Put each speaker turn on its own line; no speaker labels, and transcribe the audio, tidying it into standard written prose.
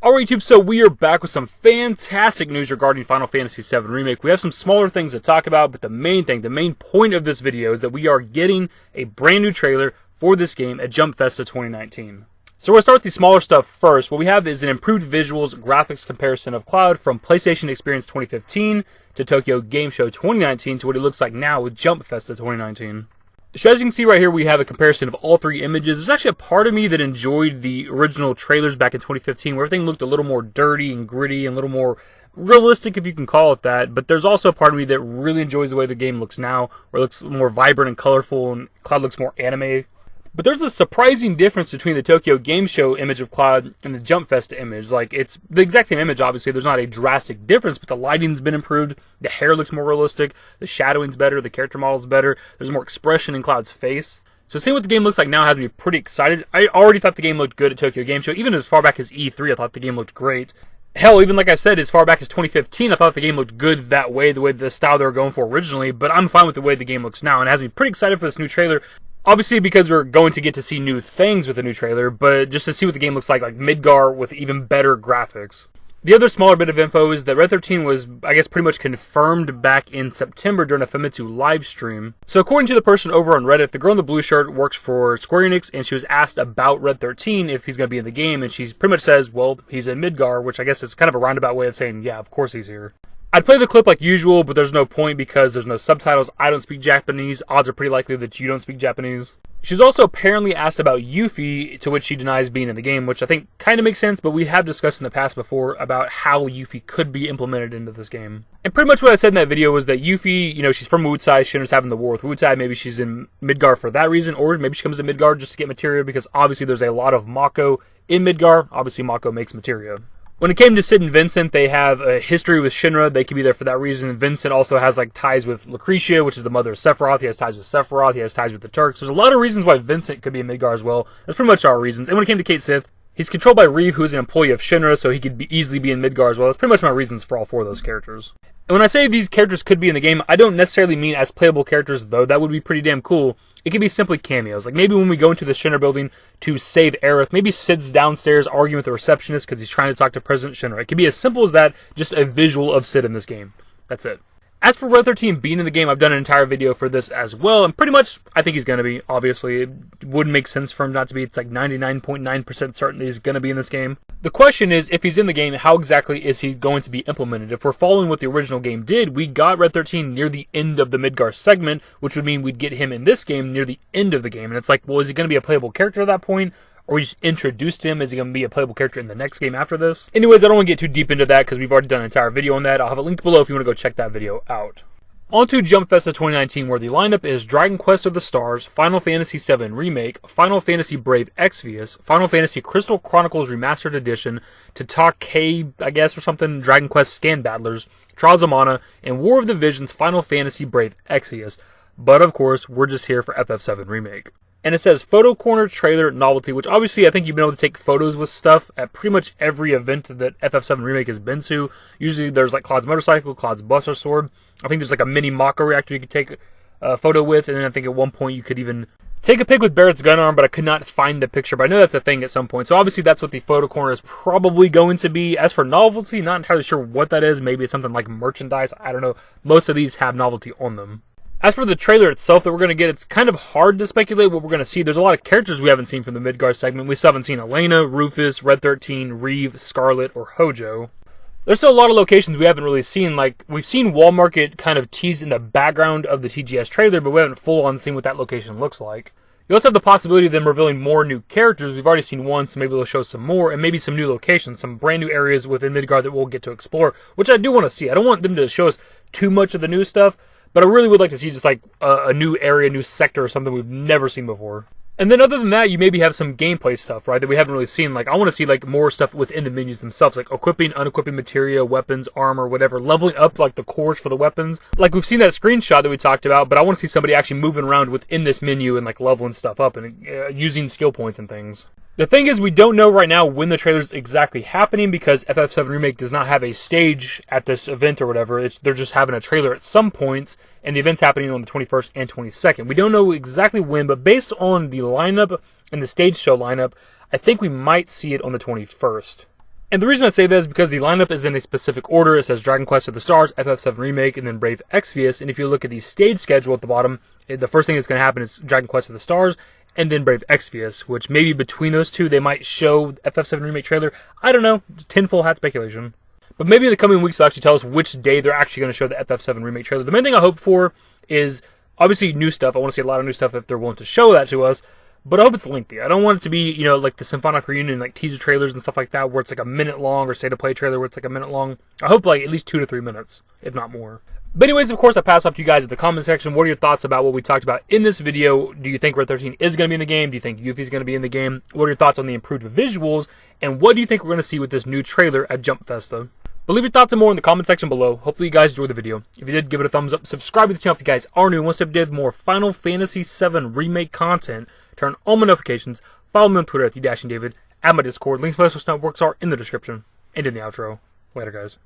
Alright YouTube, so we are back with some fantastic news regarding Final Fantasy VII Remake. We have some smaller things to talk about, but the main point of this video is that we are getting a brand new trailer for this game at Jump Festa 2019. So we'll start with the smaller stuff first. What we have is an improved visuals graphics comparison of Cloud from PlayStation Experience 2015 to Tokyo Game Show 2019 to what it looks like now with Jump Festa 2019. So as you can see right here, we have a comparison of all three images. There's actually a part of me that enjoyed the original trailers back in 2015 where everything looked a little more dirty and gritty and a little more realistic, if you can call it that. But there's also a part of me that really enjoys the way the game looks now, where it looks more vibrant and colorful and Cloud looks more anime. But there's a surprising difference between the Tokyo Game Show image of Cloud and the Jump Festa image. Like, it's the exact same image, obviously. There's not a drastic difference, but the lighting's been improved. The hair looks more realistic. The shadowing's better. The character model's better. There's more expression in Cloud's face. So seeing what the game looks like now has me pretty excited. I already thought the game looked good at Tokyo Game Show. Even as far back as E3, I thought the game looked great. Hell, even like I said, as far back as 2015, I thought the game looked good that way, the way the style they were going for originally. But I'm fine with the way the game looks now, and it has me pretty excited for this new trailer. Obviously, because we're going to get to see new things with the new trailer, but just to see what the game looks like Midgar with even better graphics. The other smaller bit of info is that Red 13 was, I guess, pretty much confirmed back in September during a Famitsu Live stream. So according to the person over on Reddit, the girl in the blue shirt works for Square Enix, and she was asked about Red 13 if he's going to be in the game, and she pretty much says, well, he's in Midgar, which I guess is kind of a roundabout way of saying, yeah, of course he's here. I'd play the clip like usual, but there's no point because there's no subtitles. I don't speak Japanese. Odds are pretty likely that you don't speak Japanese. She's also apparently asked about Yuffie, to which she denies being in the game, which I think kind of makes sense, but we have discussed in the past before about how Yuffie could be implemented into this game. And pretty much what I said in that video was that Yuffie, she's from Wutai, Shinra's having the war with Wutai, maybe she's in Midgar for that reason, or maybe she comes to Midgar just to get materia, because obviously there's a lot of Mako in Midgar. Obviously Mako makes materia. When it came to Sid and Vincent, they have a history with Shinra. They could be there for that reason. Vincent also has ties with Lucretia, which is the mother of Sephiroth. He has ties with Sephiroth. He has ties with the Turks. There's a lot of reasons why Vincent could be in Midgar as well. That's pretty much our reasons. And when it came to Cait Sith, he's controlled by Reeve, who's an employee of Shinra, so he could easily be in Midgar as well. That's pretty much my reasons for all four of those characters. And when I say these characters could be in the game, I don't necessarily mean as playable characters, though. That would be pretty damn cool. It could be simply cameos. Like maybe when we go into the Shinra building to save Aerith, maybe Sid's downstairs arguing with the receptionist because he's trying to talk to President Shinra. It could be as simple as that, just a visual of Sid in this game. That's it. As for Red 13 being in the game, I've done an entire video for this as well, and pretty much I think he's going to be. Obviously, it wouldn't make sense for him not to be. It's like 99.9% certain that he's going to be in this game. The question is, if he's in the game, how exactly is he going to be implemented? If we're following what the original game did, we got Red 13 near the end of the Midgar segment, which would mean we'd get him in this game near the end of the game. And it's like, well, is he going to be a playable character at that point? Or we just introduced him? Is he going to be a playable character in the next game after this? Anyways, I don't want to get too deep into that because we've already done an entire video on that. I'll have a link below if you want to go check that video out. On to Jump Festa 2019, where the lineup is Dragon Quest of the Stars, Final Fantasy VII Remake, Final Fantasy Brave Exvius, Final Fantasy Crystal Chronicles Remastered Edition, Tatake, I guess, or something, Dragon Quest Scan Battlers, Trials of Mana, and War of the Visions Final Fantasy Brave Exvius. But of course, we're just here for FF7 Remake. And it says Photo Corner Trailer Novelty, which obviously I think you've been able to take photos with stuff at pretty much every event that FF7 Remake has been to. Usually there's like Cloud's motorcycle, Cloud's Buster Sword. I think there's like a mini Mako reactor you could take a photo with, and then I think at one point you could even take a pic with Barrett's gun arm, but I could not find the picture. But I know that's a thing at some point. So obviously that's what the Photo Corner is probably going to be. As for novelty, not entirely sure what that is. Maybe it's something like merchandise. I don't know. Most of these have novelty on them. As for the trailer itself that we're going to get, it's kind of hard to speculate what we're going to see. There's a lot of characters we haven't seen from the Midgar segment. We still haven't seen Elena, Rufus, Red 13, Reeve, Scarlet, or Hojo. There's still a lot of locations we haven't really seen. Like, we've seen Wall Market kind of teased in the background of the TGS trailer, but we haven't full-on seen what that location looks like. You also have the possibility of them revealing more new characters. We've already seen one, so maybe they'll show some more, and maybe some new locations, some brand new areas within Midgar that we'll get to explore, which I do want to see. I don't want them to show us too much of the new stuff, but I really would like to see just like a new area, a new sector, or something we've never seen before. And then other than that, you maybe have some gameplay stuff, right, that we haven't really seen. Like, I want to see like more stuff within the menus themselves, like equipping, unequipping materia, weapons, armor, whatever, leveling up like the cores for the weapons. Like, we've seen that screenshot that we talked about, but I want to see somebody actually moving around within this menu and like leveling stuff up and using skill points and things. The thing is, we don't know right now when the trailer's exactly happening because FF7 Remake does not have a stage at this event or whatever. They're just having a trailer at some point, and the event's happening on the 21st and 22nd. We don't know exactly when, but based on the lineup and the stage show lineup, I think we might see it on the 21st. And the reason I say that is because the lineup is in a specific order. It says Dragon Quest of the Stars, FF7 Remake, and then Brave Exvius. And if you look at the stage schedule at the bottom, the first thing that's going to happen is Dragon Quest of the Stars, and then Brave Exvius, which maybe between those two, they might show FF7 Remake trailer. I don't know. Tinfoil hat speculation. But maybe in the coming weeks, they'll actually tell us which day they're actually going to show the FF7 Remake trailer. The main thing I hope for is, obviously, new stuff. I want to see a lot of new stuff if they're willing to show that to us. But I hope it's lengthy. I don't want it to be, like the Symphonic Reunion, like teaser trailers and stuff like that, where it's like a minute long, or State of Play trailer where it's like a minute long. I hope like at least 2 to 3 minutes, if not more. But anyways, of course, I pass off to you guys in the comment section. What are your thoughts about what we talked about in this video? Do you think Red 13 is going to be in the game? Do you think Yuffie is going to be in the game? What are your thoughts on the improved visuals? And what do you think we're going to see with this new trailer at Jump Festa? But leave your thoughts and more in the comment section below. Hopefully you guys enjoyed the video. If you did, give it a thumbs up. Subscribe to the channel if you guys are new. And once I've did more Final Fantasy VII Remake content, turn on my notifications. Follow me on Twitter at TheDashingDavid. Add my Discord. Links to my social networks are in the description and in the outro. Later, guys.